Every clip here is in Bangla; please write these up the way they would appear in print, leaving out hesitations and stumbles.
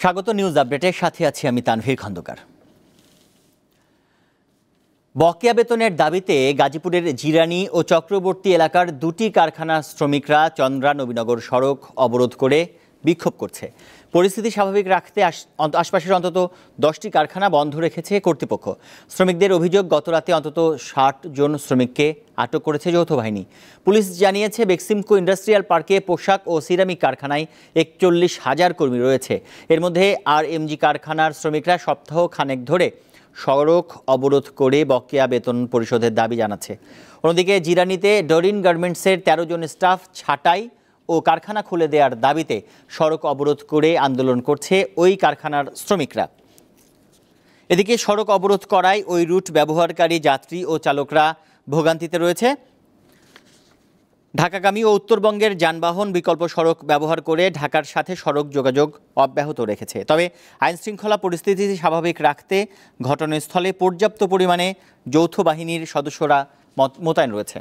স্বাগত নিউজ আপডেটের সাথে আছি আমি তানভীর খন্দকার। বকেয়া বেতনের দাবিতে গাজীপুরের জিরানি ও চক্রবর্তী এলাকার দুটি কারখানার শ্রমিকরা চন্দ্রা নবীনগর সড়ক অবরোধ করে বিক্ষোভ করছে। পরিস্থিতি স্বাভাবিক রাখতে আশপাশের অন্তত 10টি কারখানা বন্ধ রেখেছে কর্তৃপক্ষ। শ্রমিকদের অভিযোগ, গতরাতে অন্তত 60 জন শ্রমিককে আটক করেছে যৌথ বাহিনী। পুলিশ জানিয়েছে, বেক্সিমকো ইন্ডাস্ট্রিয়াল পার্কে পোশাক ও সিরামিক কারখানায় 41,000 কর্মী রয়েছে। এর মধ্যে RMG কারখানার শ্রমিকরা সপ্তাহ খানেক ধরে সড়ক অবরোধ করে বকেয়া বেতন পরিশোধের দাবি জানাচ্ছে। অন্যদিকে জিরানিতে ডরিন গার্মেন্টসের 13 জন স্টাফ ছাঁটাই ও কারখানা খুলে দেওয়ার দাবিতে সড়ক অবরোধ করে আন্দোলন করছে ওই কারখানার শ্রমিকরা। এদিকে সড়ক অবরোধ করায় ওই রুট ব্যবহারকারী যাত্রী ও চালকরা ভোগান্তিতে রয়েছে। ঢাকাগামী ও উত্তরবঙ্গের যানবাহন বিকল্প সড়ক ব্যবহার করে ঢাকার সাথে সড়ক যোগাযোগ অব্যাহত রেখেছে। তবে আইনশৃঙ্খলা পরিস্থিতি স্বাভাবিক রাখতে ঘটনাস্থলে পর্যাপ্ত পরিমাণে যৌথ বাহিনীর সদস্যরা মোতায়েন রয়েছে।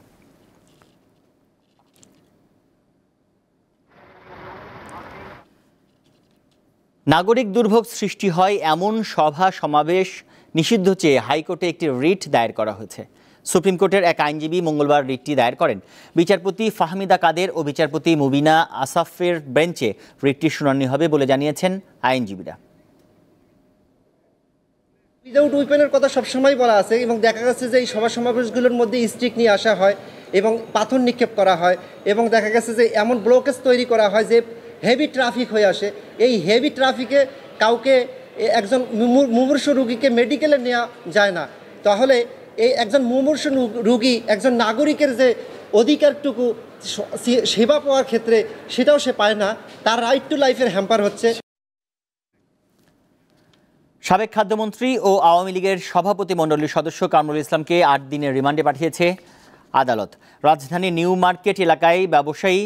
নাগরিক দুর্ভোগ সৃষ্টি হয় এমন সভা সমাবেশ নিষিদ্ধ চেয়ে হাইকোর্টে একটি রিট দায়ের করা হয়েছে। সুপ্রিম কোর্টের এক আইনজীবী মঙ্গলবার রিটটি দায়ের করেন। বিচারপতি ফাহমিদা কাদের ও বিচারপতি মুবিনা আসাফের বেঞ্চে রিটটির শুনানি হবে বলে জানিয়েছেন আইনজীবীরা। উইদাউট উইপেনের কথা সবসময় বলা আছে এবং দেখা গেছে যে এই সভা সমাবেশগুলোর মধ্যে স্টিক নিয়ে আসা হয় এবং পাথর নিক্ষেপ করা হয় এবং দেখা গেছে যে এমন ব্লকেজ তৈরি করা হয় যে হেভি ট্রাফিক হয়ে আসে। এই হেভি ট্রাফিকে কাউকে একজন মুমূর্ষু রুগীকে মেডিকেলে নেওয়া যায় না। তাহলে এই একজন মুমূর্ষু রুগী একজন নাগরিকের যে অধিকারটুকু সেবা পাওয়ার ক্ষেত্রে সেটাও সে পায় না, তার রাইট টু লাইফের হ্যাম্পার হচ্ছে। সাবেক খাদ্যমন্ত্রী ও আওয়ামী লীগের সভাপতি মণ্ডলীর সদস্য কামরুল ইসলামকে 8 দিনের রিমান্ডে পাঠিয়েছে আদালত। রাজধানীর নিউ মার্কেট এলাকায় ব্যবসায়ী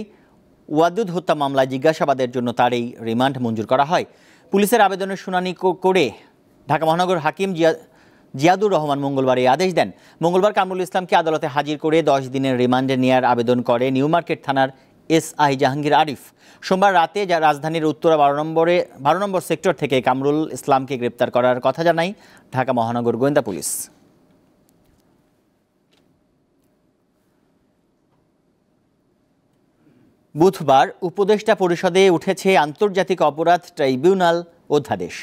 ওয়াদুদ হত্যা মামলায় জিজ্ঞাসাবাদের জন্য তার এই রিমান্ড মঞ্জুর করা হয়। পুলিশের আবেদনের শুনানি করে ঢাকা মহানগর হাকিম জিয়াদুর রহমান মঙ্গলবার এই আদেশ দেন। মঙ্গলবার কামরুল ইসলামকে আদালতে হাজির করে 10 দিনের রিমান্ডে নেওয়ার আবেদন করে নিউ মার্কেট থানার SI জাহাঙ্গীর আরিফ। সোমবার রাতে রাজধানীর উত্তরা 12 নম্বর সেক্টর থেকে কামরুল ইসলামকে গ্রেপ্তার করার কথা জানায় ঢাকা মহানগর গোয়েন্দা পুলিশ। বুধবার উপদেষ্টা পরিষদে উঠেছে আন্তর্জাতিক অপরাধ ট্রাইব্যুনাল অধ্যাদেশ।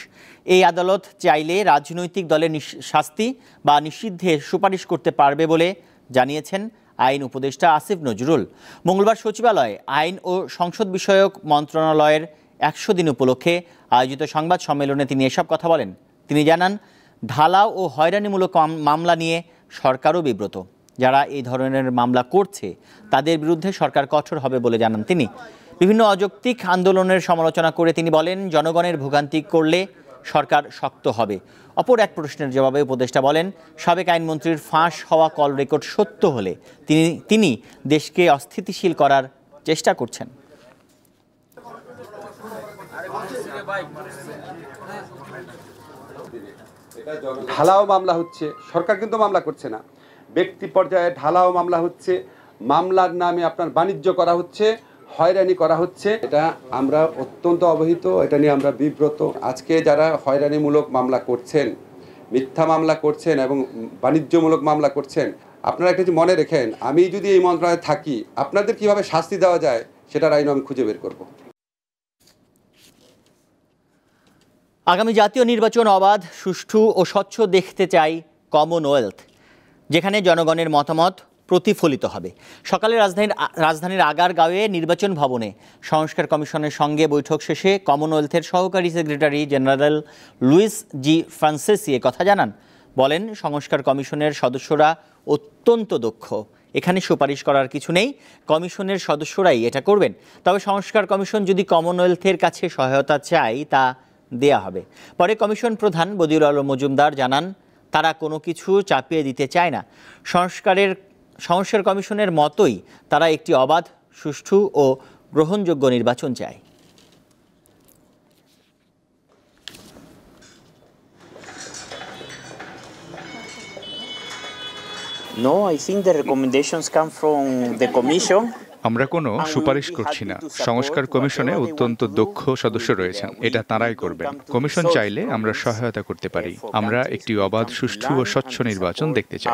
এই আদালত চাইলে রাজনৈতিক দলের শাস্তি বা নিষিদ্ধে সুপারিশ করতে পারবে বলে জানিয়েছেন আইন উপদেষ্টা আসিফ নজরুল। মঙ্গলবার সচিবালয়ে আইন ও সংসদ বিষয়ক মন্ত্রণালয়ের 100 দিন উপলক্ষে আয়োজিত সংবাদ সম্মেলনে তিনি এসব কথা বলেন। তিনি জানান, ঢালাও ও হয়রানিমূলক মামলা নিয়ে সরকারও বিব্রত। যারা এই ধরনের মামলা করছে তাদের বিরুদ্ধে সরকার কঠোর হবে বলে জানান তিনি। বিভিন্ন অযৌক্তিক আন্দোলনের সমালোচনা করে তিনি বলেন, জনগণের ভোগান্তি করলে সরকার শক্ত হবে। অপর এক প্রশ্নের জবাবে উপদেষ্টা বলেন, সাবেক আইনমন্ত্রীর ফাঁস হওয়া কল রেকর্ড সত্য হলে তিনি দেশকে অস্থিতিশীল করার চেষ্টা করছেন। ঢালাও মামলা হচ্ছে, সরকার কিন্তু মামলা করছে না, ব্যক্তি পর্যায়ে ঢালাও মামলা হচ্ছে, মামলার নামে আপনার বাণিজ্য করা হচ্ছে, হয়রানি করা হচ্ছে। এটা আমরা অত্যন্ত অবহিত, এটা নিয়ে আমরা বিব্রত। আজকে যারা হয়রানিমূলক মামলা করছেন, মিথ্যা মামলা করছেন এবং বাণিজ্যমূলক মামলা করছেন, আপনারা একটা যে মনে রেখেন, আমি যদি এই মন্ত্রণালয়ে থাকি, আপনাদের কিভাবে শাস্তি দেওয়া যায় সেটার আইন আমি খুঁজে বের করব। আগামী জাতীয় নির্বাচন অবাধ, সুষ্ঠু ও স্বচ্ছ দেখতে চাই কমনওয়েলথ, যেখানে জনগণের মতামত প্রতিফলিত হবে। সকালে রাজধানীর আগারগাঁওয়ে নির্বাচন ভবনে সংস্কার কমিশনের সঙ্গে বৈঠক শেষে কমনওয়েলথের সহকারী সেক্রেটারি জেনারেল লুইস জি ফ্রান্সিসি কথা জানান। বলেন, সংস্কার কমিশনের সদস্যরা অত্যন্ত দক্ষ, এখানে সুপারিশ করার কিছু নেই, কমিশনের সদস্যরাই এটা করবেন। তবে সংস্কার কমিশন যদি কমনওয়েলথের কাছে সহায়তা চায় তা দেয়া হবে। পরে কমিশন প্রধান বদিউল আলম মজুমদার জানান, তারা কোনো কিছু চাপিয়ে দিতে চায় না। সংস্কার কমিশনের মতোই তারা একটি অবাধ, সুষ্ঠু ও গ্রহণযোগ্য নির্বাচন চায়। No, I think the recommendations come from the Commission আমরা কোনো সুপারিশ করছি না। সংস্কার কমিশনে অত্যন্ত দক্ষ সদস্য রয়েছেন, এটা তারাই করবেন। কমিশন চাইলে আমরা সহায়তা করতে পারি। আমরা একটি অবাধ, সুষ্ঠু ও স্বচ্ছ নির্বাচন দেখতে চাই।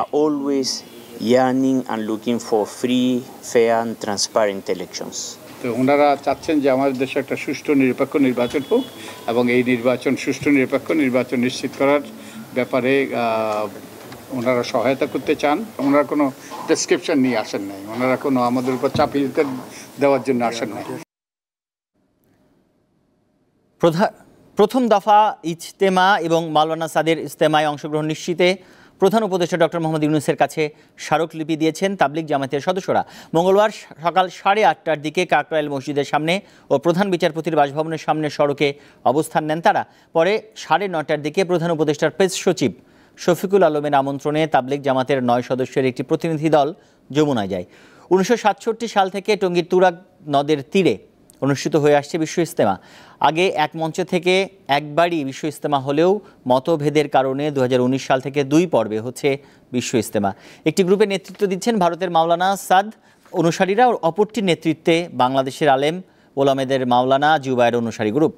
yearning and looking for free, fair and transparent elections. তো ওনারা চাচ্ছেন যে আমাদের দেশে একটা সুষ্ঠু নিরপেক্ষ নির্বাচন হোক এবং এই নির্বাচন সুষ্ঠু নিরপেক্ষ নির্বাচন নিশ্চিত করার ব্যাপারে ওনারা সহায়তা করতে চান। ওনারা কোনো প্রেসক্রিপশন নিয়ে আসেন নাই, ওনারা কোনো আমাদের উপর চাপিয়ে দেওয়ার জন্য আসেন নাই। প্রথম দফা ইজতেমা এবং মাওলানা সাদের ইজতেমায় অংশগ্রহণ নিশ্চিতে প্রধান উপদেষ্টা ডক্টর মোহাম্মদ ইউনূসের কাছে স্মারকলিপি দিয়েছেন তাবলিগ জামায়াতের সদস্যরা। মঙ্গলবার সকাল 8:30টার দিকে কাকরাইল মসজিদের সামনে ও প্রধান বিচারপতির বাসভবনের সামনে সড়কে অবস্থান নেন তারা। পরে 9:30টার দিকে প্রধান উপদেষ্টার প্রেস সচিব শফিকুল আলমের আমন্ত্রণে তাবলিগ জামাতের 9 সদস্যের একটি প্রতিনিধি দল যমুনায় যায়। 1967 সাল থেকে টঙ্গীর তুরাগ নদের তীরে অনুষ্ঠিত হয়ে আসছে বিশ্ব ইজতেমা। আগে এক মঞ্চ থেকে একবারই বিশ্ব ইজতেমা হলেও মতভেদের কারণে 2019 সাল থেকে 2 পর্বে হচ্ছে বিশ্ব ইজতেমা। একটি গ্রুপে নেতৃত্ব দিচ্ছেন ভারতের মাওলানা সাদ অনুসারীরা, অপরটির নেতৃত্বে বাংলাদেশের আলেম ওলামেদের মাওলানা জুবায়ের অনুসারী গ্রুপ।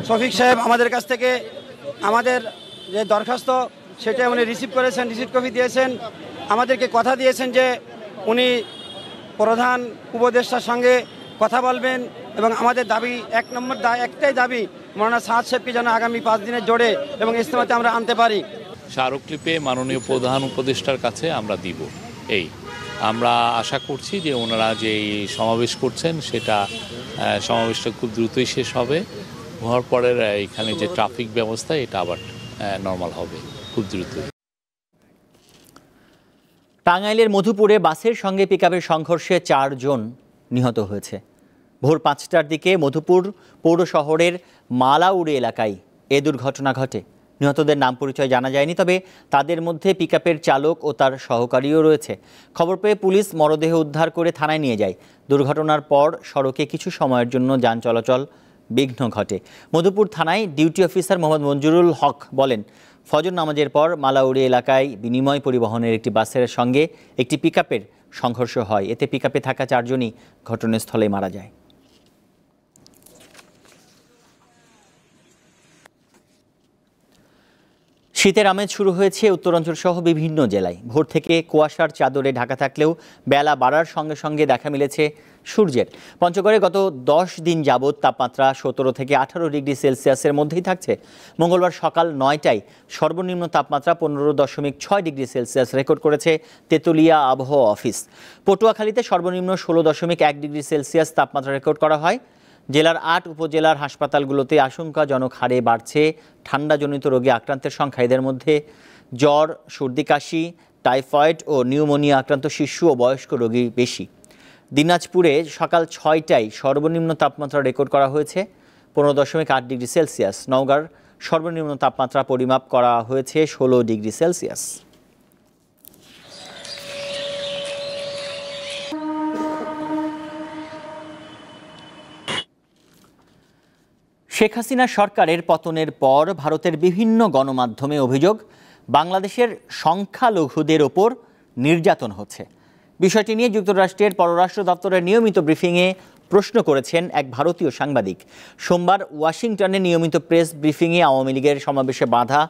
শফিক সাহেব আমাদের কাছ থেকে আমাদের যে দরখাস্ত সেটা উনি রিসিভ করেছেন, রিসিভ কপি দিয়েছেন, আমাদেরকে কথা দিয়েছেন যে উনি প্রধান উপদেষ্টার সঙ্গে কথা বলবেন এবং আমাদের দাবি একটাই দাবি মাওলানা সাদ সাহেবকে যেন আগামী 5 দিনের জোরে এবং ইজতেমাতে আমরা আনতে পারি। স্মারকলিপি মাননীয় প্রধান উপদেষ্টার কাছে আমরা দিব। আমরা আশা করছি যে ওনারা যে সমাবেশ করছেন সেটা সমাবেশটা খুব দ্রুতই শেষ হবে। হওয়ার পরে এখানে যে ট্রাফিক ব্যবস্থা এটা আবার নর্মাল হবে খুব দ্রুত। টাঙ্গাইলের মধুপুরে বাসের সঙ্গে পিকআপের সংঘর্ষে 4 জন নিহত হয়েছে। ভোর 5টার দিকে মধুপুর পৌর শহরের মালাউড়ি এলাকায় এ দুর্ঘটনা ঘটে। নিহতদের নাম পরিচয় জানা যায়নি, তবে তাদের মধ্যে পিকআপের চালক ও তার সহকারীও রয়েছে। খবর পেয়ে পুলিশ মরদেহ উদ্ধার করে থানায় নিয়ে যায়। দুর্ঘটনার পর সড়কে কিছু সময়ের জন্য যান চলাচল বিঘ্ন ঘটে। মধুপুর থানায় ডিউটি অফিসার মোহাম্মদ মঞ্জুরুল হক বলেন, ফজর নামাজের পর মালাউড়ি এলাকায় বিনিময় পরিবহনের একটি বাসের সঙ্গে একটি পিকআপের সংঘর্ষ হয়। এতে পিকআপে থাকা 4 জনই ঘটনাস্থলে মারা যায়। শীতের আমেজ শুরু হয়েছে উত্তরাঞ্চল সহ বিভিন্ন জেলায়। ভোর থেকে কুয়াশার চাদরে ঢাকা থাকলেও বেলা বাড়ার সঙ্গে সঙ্গে দেখা মিলেছে সূর্যের। পঞ্চগড়ে গত 10 দিন যাবৎ তাপমাত্রা 17 থেকে 18 ডিগ্রি সেলসিয়াসের মধ্যেই থাকছে। মঙ্গলবার সকাল 9টায় সর্বনিম্ন তাপমাত্রা 15.6 ডিগ্রি সেলসিয়াস রেকর্ড করেছে তেতুলিয়া আবহাওয়া অফিস। পটুয়াখালীতে সর্বনিম্ন 16.1 ডিগ্রি সেলসিয়াস তাপমাত্রা রেকর্ড করা হয়। জেলার 8 উপজেলার হাসপাতালগুলোতে আশঙ্কাজনক হারে বাড়ছে ঠান্ডাজনিত রোগে আক্রান্তের সংখ্যা। এদের মধ্যে জ্বর, সর্দি কাশি, টাইফয়েড ও নিউমোনিয়া আক্রান্ত শিশু ও বয়স্ক রোগী বেশি। দিনাজপুরে সকাল 6টায় সর্বনিম্ন তাপমাত্রা রেকর্ড করা হয়েছে 15.8 ডিগ্রি সেলসিয়াস। নওগাঁর সর্বনিম্ন তাপমাত্রা পরিমাপ করা হয়েছে 16 ডিগ্রি সেলসিয়াস। শেখ হাসিনা সরকারের পতনের পর ভারতের বিভিন্ন গণমাধ্যমে অভিযোগ বাংলাদেশের সংখ্যালঘুদের ওপর নির্যাতন হচ্ছে। বিষয়টি নিয়ে যুক্তরাষ্ট্রের পররাষ্ট্র দপ্তরের নিয়মিত ব্রিফিংয়ে প্রশ্ন করেছেন এক ভারতীয় সাংবাদিক। সোমবার ওয়াশিংটনে নিয়মিত প্রেস ব্রিফিংয়ে আওয়ামী লীগের সমাবেশে বাধা,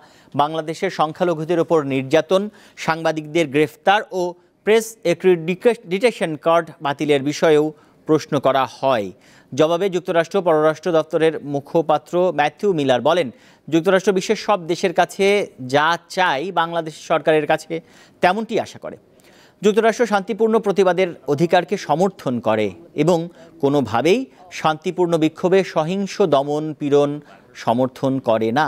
বাংলাদেশের সংখ্যালঘুদের ওপর নির্যাতন, সাংবাদিকদের গ্রেফতার ও প্রেস অ্যাক্রিডিটেশন কার্ড বাতিলের বিষয়েও প্রশ্ন করা হয়। জবাবে যুক্তরাষ্ট্র পররাষ্ট্র দপ্তরের মুখপাত্র ম্যাথিউ মিলার বলেন, যুক্তরাষ্ট্র বিশ্বের সব দেশের কাছে যা চায় বাংলাদেশ সরকারের কাছে তেমনটি আশা করে। যুক্তরাষ্ট্র শান্তিপূর্ণ প্রতিবাদের অধিকারকে সমর্থন করে এবং কোনোভাবেই শান্তিপূর্ণ বিক্ষোভে সহিংস দমন পীড়ন সমর্থন করে না।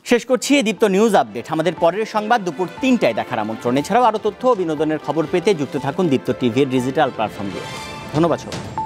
শেষ করছি দীপ্ত নিউজ আপডেট। আমাদের পরের সংবাদ দুপুর 3টায় দেখার আমন্ত্রণ। এছাড়াও আরও তথ্য ও বিনোদনের খবর পেতে যুক্ত থাকুন দীপ্ত টিভির ডিজিটাল প্ল্যাটফর্ম দিয়ে। ধন্যবাদ সবাই।